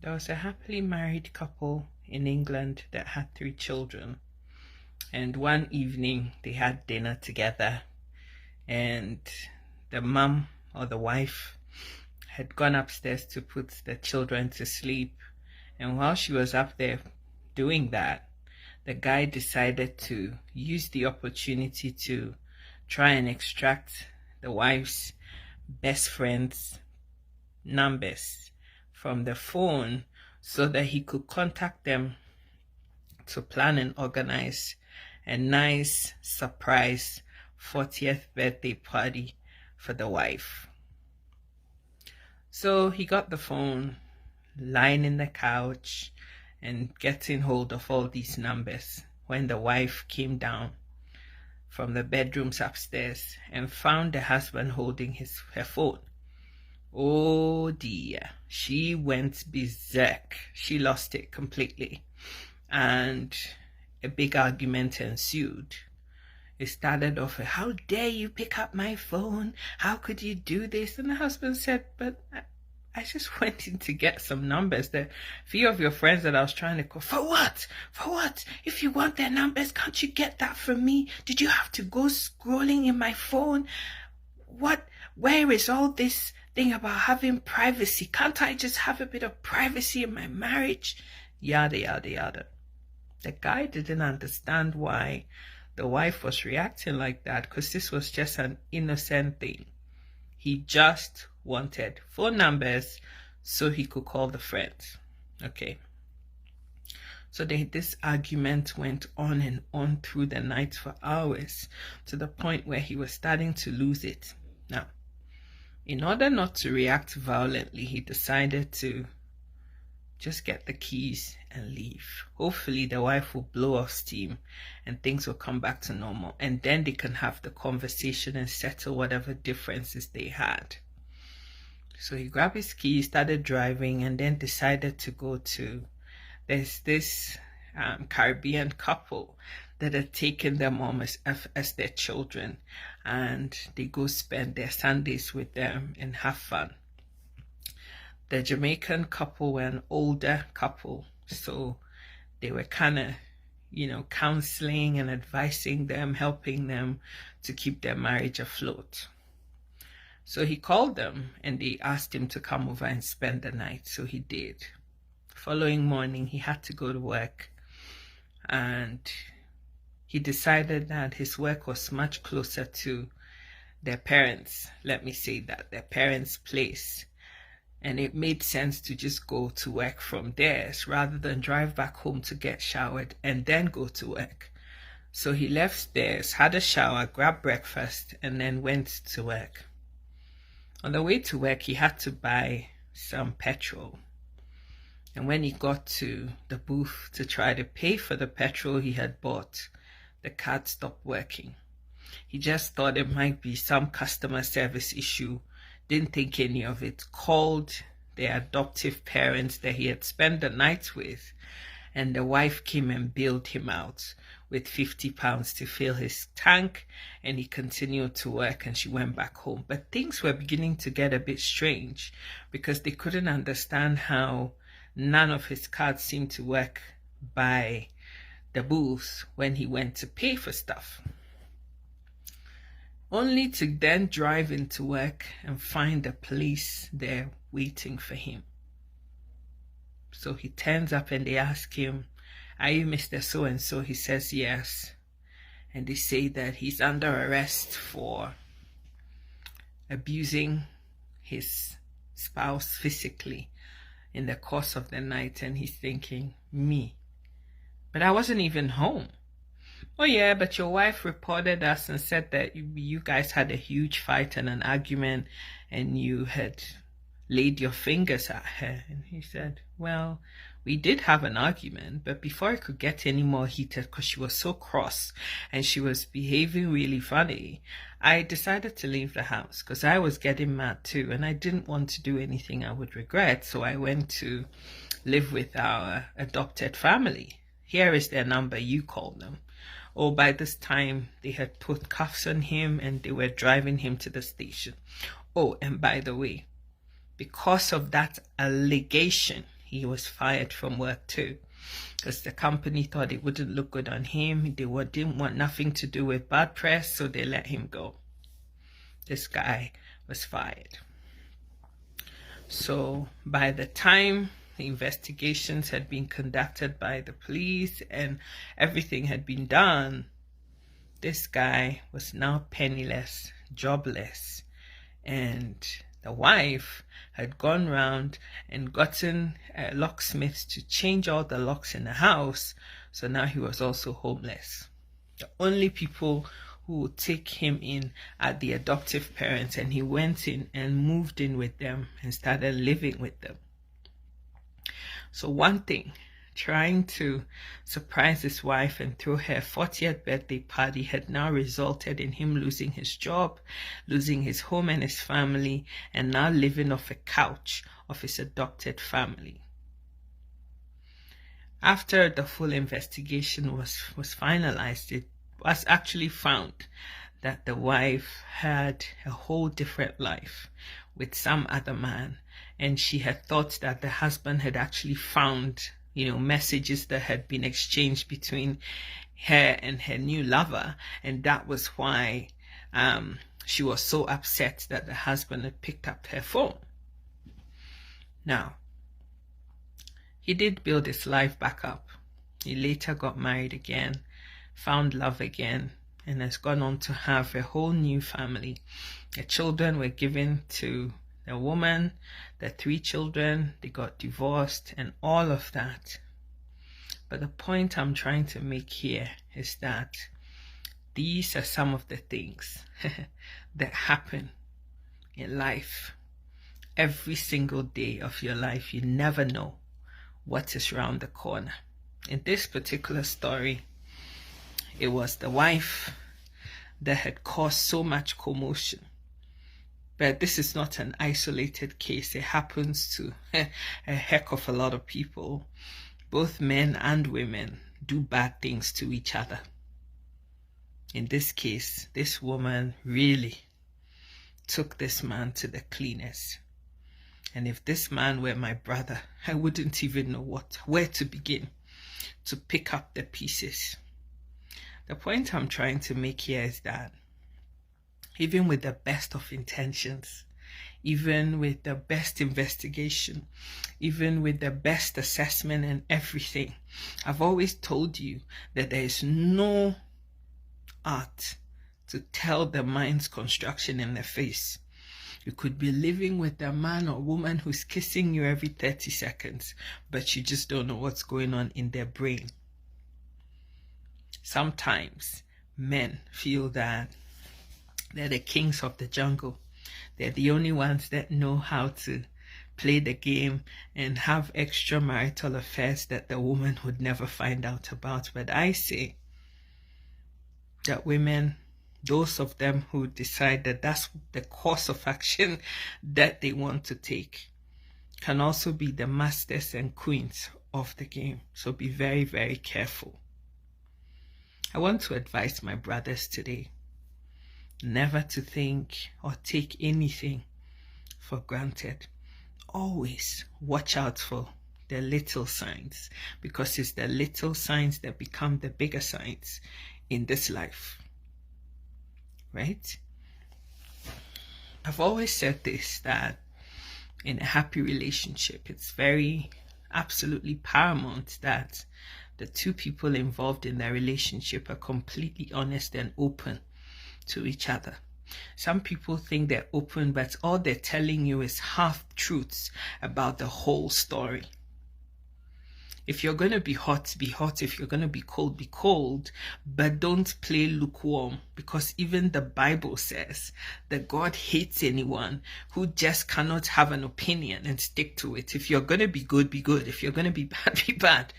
There was a happily married couple in England that had 3 children. And one evening they had dinner together, and the mum or the wife had gone upstairs to put the children to sleep. And while she was up there doing that, the guy decided to use the opportunity to try and extract the wife's best friend's numbers from the phone so that he could contact them to plan and organize a nice surprise 40th birthday party for the wife. So he got the phone, lying in the couch and getting hold of all these numbers when the wife came down from the bedrooms upstairs and found the husband holding her phone. Oh dear, she went berserk. She lost it completely, and a big argument ensued. It started off with, "How dare you pick up my phone? How could you do this?" And the husband said, "But I just went in to get some numbers. The few of your friends that I was trying to call, for what? For what? If you want their numbers, can't you get that from me? Did you have to go scrolling in my phone? What? Where is all this thing about having privacy? Can't I just have a bit of privacy in my marriage?" Yada, yada, yada. The guy didn't understand why the wife was reacting like that, because this was just an innocent thing. He just wanted phone numbers so he could call the friends. Okay. So this argument went on and on through the night for hours, to the point where he was starting to lose it. Now, in order not to react violently, he decided to just get the keys and leave. Hopefully the wife will blow off steam and things will come back to normal, and then they can have the conversation and settle whatever differences they had. So he grabbed his keys, started driving, and then decided to go to, there's this Caribbean couple that had taken their mom as their children, and they go spend their Sundays with them and have fun. The Jamaican couple were an older couple, so they were kind of, counseling and advising them, helping them to keep their marriage afloat. So he called them and they asked him to come over and spend the night. So he did. Following morning, he had to go to work, and he decided that his work was much closer to their parents, let me say that, their parents' place. And it made sense to just go to work from theirs rather than drive back home to get showered and then go to work. So he left theirs, had a shower, grabbed breakfast, and then went to work. On the way to work, he had to buy some petrol. And when he got to the booth to try to pay for the petrol he had bought, the card stopped working. He just thought it might be some customer service issue. Didn't think any of it, called their adoptive parents that he had spent the night with, and the wife came and bailed him out with £50 to fill his tank, and he continued to work, and she went back home. But things were beginning to get a bit strange, because they couldn't understand how none of his cards seemed to work by the booth when he went to pay for stuff. Only to then drive into work and find the police there waiting for him. So he turns up and they ask him, "Are you Mr. So-and-so?" He says yes. And they say that he's under arrest for abusing his spouse physically in the course of the night. And he's thinking, me? But I wasn't even home. "Oh yeah, but your wife reported us and said that you guys had a huge fight and an argument and you had laid your fingers at her." And he said, "Well, we did have an argument, but before it could get any more heated, because she was so cross and she was behaving really funny, I decided to leave the house because I was getting mad too, and I didn't want to do anything I would regret. So I went to live with our adopted family. Here is their number, you call them." Oh, by this time, they had put cuffs on him and they were driving him to the station. Oh, and by the way, because of that allegation, he was fired from work too, because the company thought it wouldn't look good on him. They didn't want nothing to do with bad press, so they let him go. This guy was fired. So by the time the investigations had been conducted by the police and everything had been done, this guy was now penniless, jobless, and the wife had gone round and gotten locksmiths to change all the locks in the house, so now he was also homeless. The only people who would take him in are the adoptive parents, and he went in and moved in with them and started living with them. So one thing, trying to surprise his wife and throw her 40th birthday party had now resulted in him losing his job, losing his home and his family, and now living off a couch of his adopted family. After the full investigation was finalized, it was actually found that the wife had a whole different life with some other man, and she had thought that the husband had actually found messages that had been exchanged between her and her new lover, and that was why she was so upset that the husband had picked up her phone. Now, he did build his life back up. He later got married again, found love again, and has gone on to have a whole new family. The children were given to the woman, the 3 children, they got divorced and all of that. But the point I'm trying to make here is that these are some of the things that happen in life. Every single day of your life, you never know what is around the corner. In this particular story, it was the wife that had caused so much commotion. But this is not an isolated case. It happens to a heck of a lot of people. Both men and women do bad things to each other. In this case, this woman really took this man to the cleaners. And if this man were my brother, I wouldn't even know where to begin to pick up the pieces. The point I'm trying to make here is that even with the best of intentions, even with the best investigation, even with the best assessment and everything, I've always told you that there is no art to tell the mind's construction in the face. You could be living with a man or woman who's kissing you every 30 seconds, but you just don't know what's going on in their brain. Sometimes men feel that they're the kings of the jungle. They're the only ones that know how to play the game and have extramarital affairs that the woman would never find out about. But I say that women, those of them who decide that that's the course of action that they want to take, can also be the masters and queens of the game. So be very, very careful. I want to advise my brothers today never to think or take anything for granted. Always watch out for the little signs, because it's the little signs that become the bigger signs in this life. Right? I've always said this, that in a happy relationship, it's very absolutely paramount that the two people involved in their relationship are completely honest and open to each other. Some people think they're open, but all they're telling you is half-truths about the whole story. If you're going to be hot, be hot. If you're going to be cold, be cold. But don't play lukewarm, because even the Bible says that God hates anyone who just cannot have an opinion and stick to it. If you're going to be good, be good. If you're going to be bad, be bad.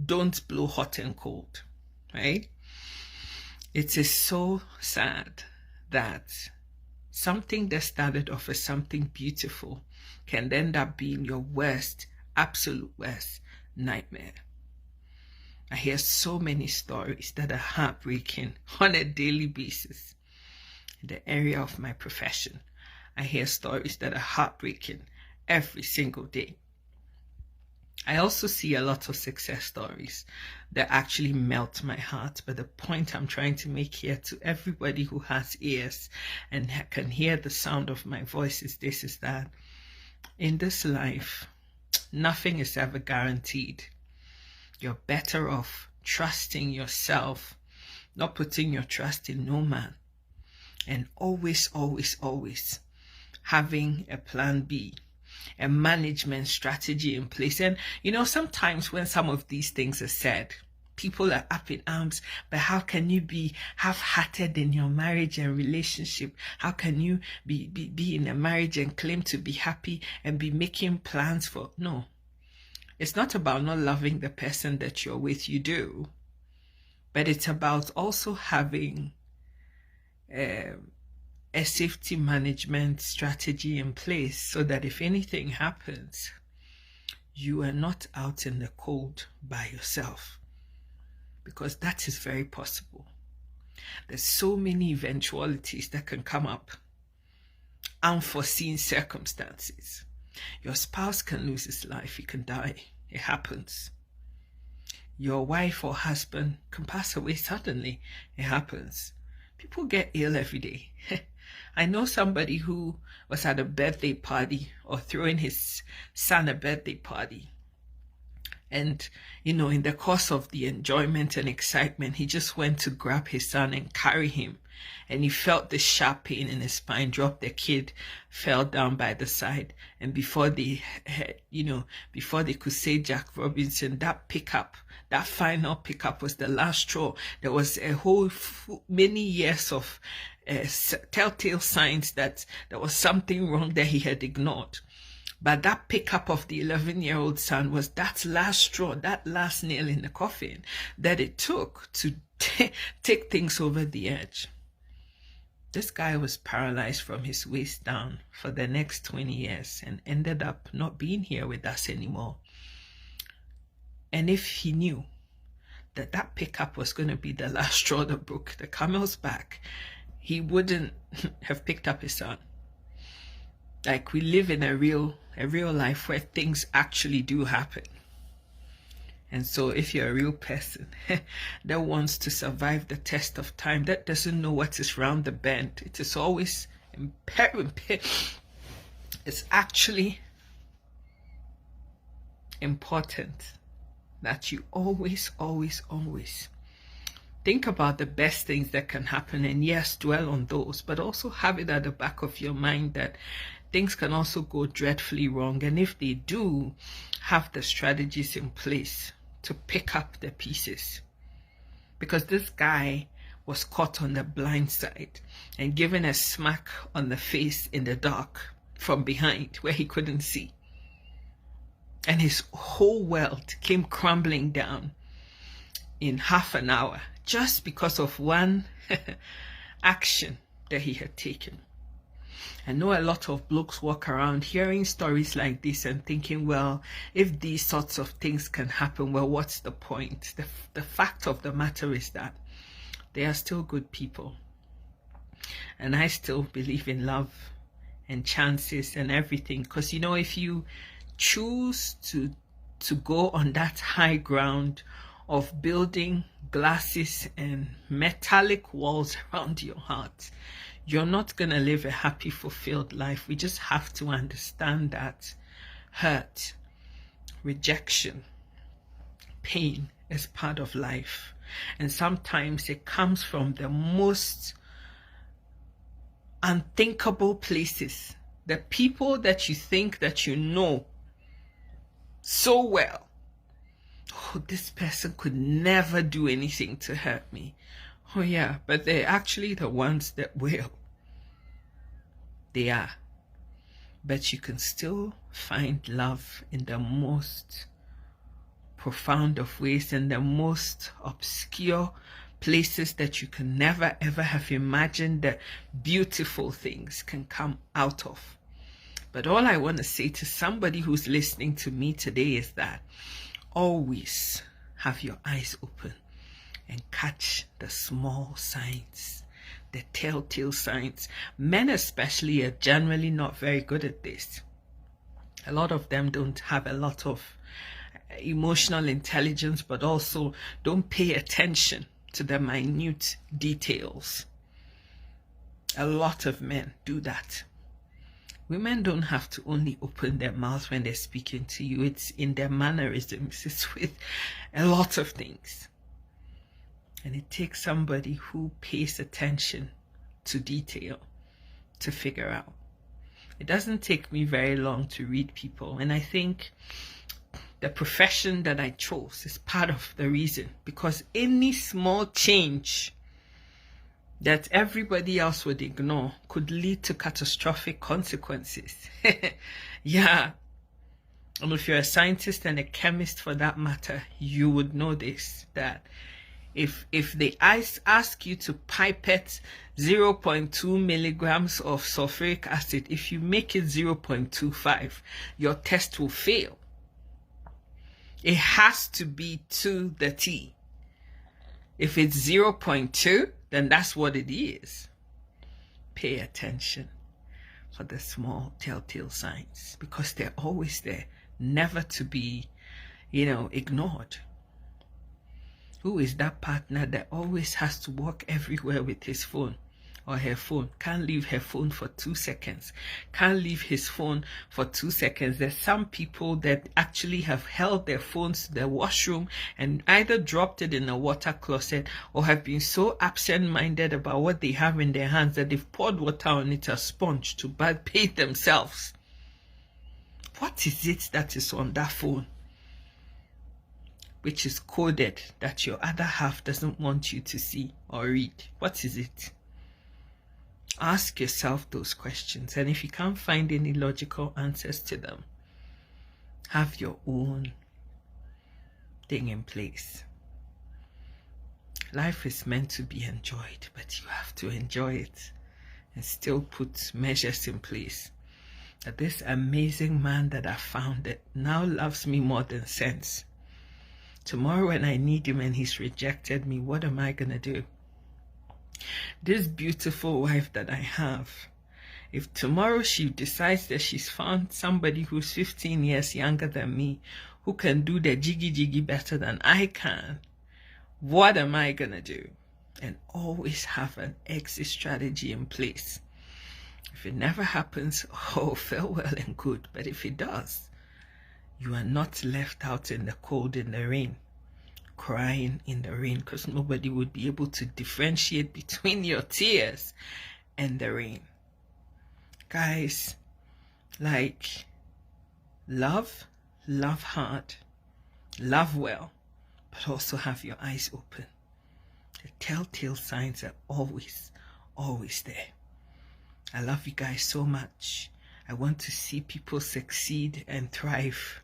Don't blow hot and cold, right? It is so sad that something that started off as something beautiful can end up being your worst, absolute worst nightmare. I hear so many stories that are heartbreaking on a daily basis. In the area of my profession, I hear stories that are heartbreaking every single day. I also see a lot of success stories that actually melt my heart. But the point I'm trying to make here to everybody who has ears and can hear the sound of my voice is this, is that in this life, nothing is ever guaranteed. You're better off trusting yourself, not putting your trust in no man, and always, always, always having a plan B, a management strategy in place. And sometimes when some of these things are said, people are up in arms. But how can you be half-hearted in your marriage and relationship? How can you be in a marriage and claim to be happy and be making plans for? No, it's not about not loving the person that you're with. You do, but it's about also having a safety management strategy in place so that if anything happens, you are not out in the cold by yourself, because that is very possible. There's so many eventualities that can come up, unforeseen circumstances. Your spouse can lose his life, he can die. It happens. Your wife or husband can pass away suddenly. It happens. People get ill every day. I know somebody who was at a birthday party or throwing his son a birthday party. And, in the course of the enjoyment and excitement, he just went to grab his son and carry him. And he felt the sharp pain in his spine, dropped the kid, fell down by the side. And before they could say Jack Robinson, that final pickup was the last straw. There was a whole many years of telltale signs that there was something wrong that he had ignored. But that pickup of the 11-year-old son was that last straw, that last nail in the coffin that it took to take things over the edge. This guy was paralyzed from his waist down for the next 20 years and ended up not being here with us anymore. And if he knew that pickup was going to be the last straw that broke the camel's back, he wouldn't have picked up his son. Like, we live in a real life where things actually do happen. And so if you're a real person that wants to survive the test of time, that doesn't know what is round the bend, it is always it's actually important that you always, always, always think about the best things that can happen, and yes, dwell on those, but also have it at the back of your mind that things can also go dreadfully wrong. And if they do, have the strategies in place to pick up the pieces. Because this guy was caught on the blind side and given a smack on the face in the dark from behind where he couldn't see. And his whole world came crumbling down in half an hour just because of one action that he had taken. I know a lot of blokes walk around hearing stories like this and thinking, well, if these sorts of things can happen, well, what's the point? The fact of the matter is that they are still good people. And I still believe in love and chances and everything. Because, if you choose to go on that high ground of building glasses and metallic walls around your heart, you're not going to live a happy, fulfilled life. We just have to understand that hurt, rejection, pain is part of life. And sometimes it comes from the most unthinkable places. The people that you think that you know so well. Oh, this person could never do anything to hurt me. Oh yeah, but they're actually the ones that will. They are. But you can still find love in the most profound of ways, in the most obscure places that you can never ever have imagined that beautiful things can come out of. But all I want to say to somebody who's listening to me today is that always have your eyes open and catch the small signs, the telltale signs. Men especially are generally not very good at this. A lot of them don't have a lot of emotional intelligence, but also don't pay attention to the minute details. A lot of men do that. Women don't have to only open their mouths when they're speaking to you. It's in their mannerisms. It's with a lot of things. And it takes somebody who pays attention to detail to figure out. It doesn't take me very long to read people. And I think the profession that I chose is part of the reason, because any small change that everybody else would ignore could lead to catastrophic consequences. Yeah. And if you're a scientist and a chemist for that matter, you would know this, that if they ask you to pipette 0.2 milligrams of sulfuric acid, if you make it 0.25, your test will fail. It has to be to the T. If it's 0.2, then that's what it is. Pay attention for the small telltale signs, because they're always there, never to be, ignored. Who is that partner that always has to walk everywhere with his phone or her phone? Can't leave her phone for 2 seconds. Can't leave his phone for 2 seconds. There's some people that actually have held their phones to the washroom and either dropped it in a water closet or have been so absent-minded about what they have in their hands that they've poured water on it, a sponge, to bathe themselves. What is it that is on that phone, which is coded, that your other half doesn't want you to see or read? What is it? Ask yourself those questions, and if you can't find any logical answers to them, have your own thing in place. Life is meant to be enjoyed, but you have to enjoy it and still put measures in place. That this amazing man that I found that now loves me more than sense. Tomorrow when I need him and he's rejected me, what am I going to do? This beautiful wife that I have, if tomorrow she decides that she's found somebody who's 15 years younger than me, who can do the jiggy better than I can, what am I going to do? And always have an exit strategy in place. If it never happens, farewell and good. But if it does, you are not left out in the cold, in the rain, crying in the rain, because nobody would be able to differentiate between your tears and the rain. Guys, love hard, love well, but also have your eyes open. The telltale signs are always there. I love you guys so much. I want to see people succeed and thrive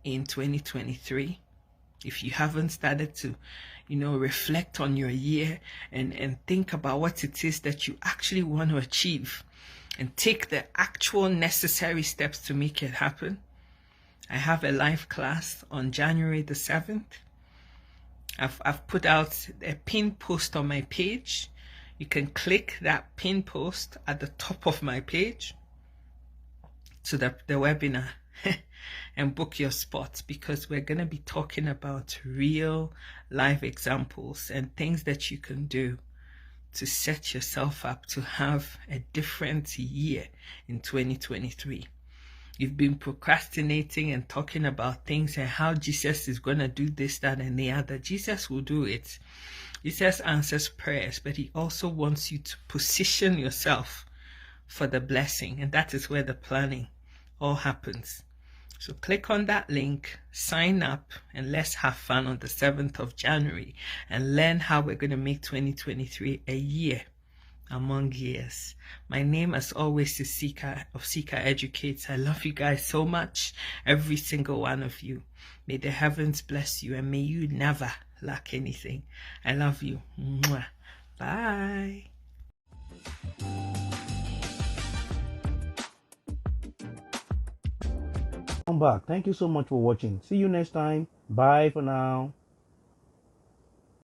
in 2023. If you haven't started to, reflect on your year and think about what it is that you actually want to achieve and take the actual necessary steps to make it happen, I have a live class on January the 7th. I've put out a pinned post on my page. You can click that pinned post at the top of my page to the webinar and book your spot, because we're going to be talking about real life examples and things that you can do to set yourself up to have a different year in 2023. You've been procrastinating and talking about things and how Jesus is going to do this, that, and the other. Jesus will do it. Jesus answers prayers, but he also wants you to position yourself for the blessing. And that is where the planning all happens. So click on that link, sign up, and let's have fun on the 7th of January and learn how we're going to make 2023 a year among years. My name, as always, is Sika of Sika Educates. I love you guys so much, every single one of you. May the heavens bless you and may you never lack anything. I love you. Mwah. Bye. Come back. Thank you so much for watching. See you next time. Bye for now.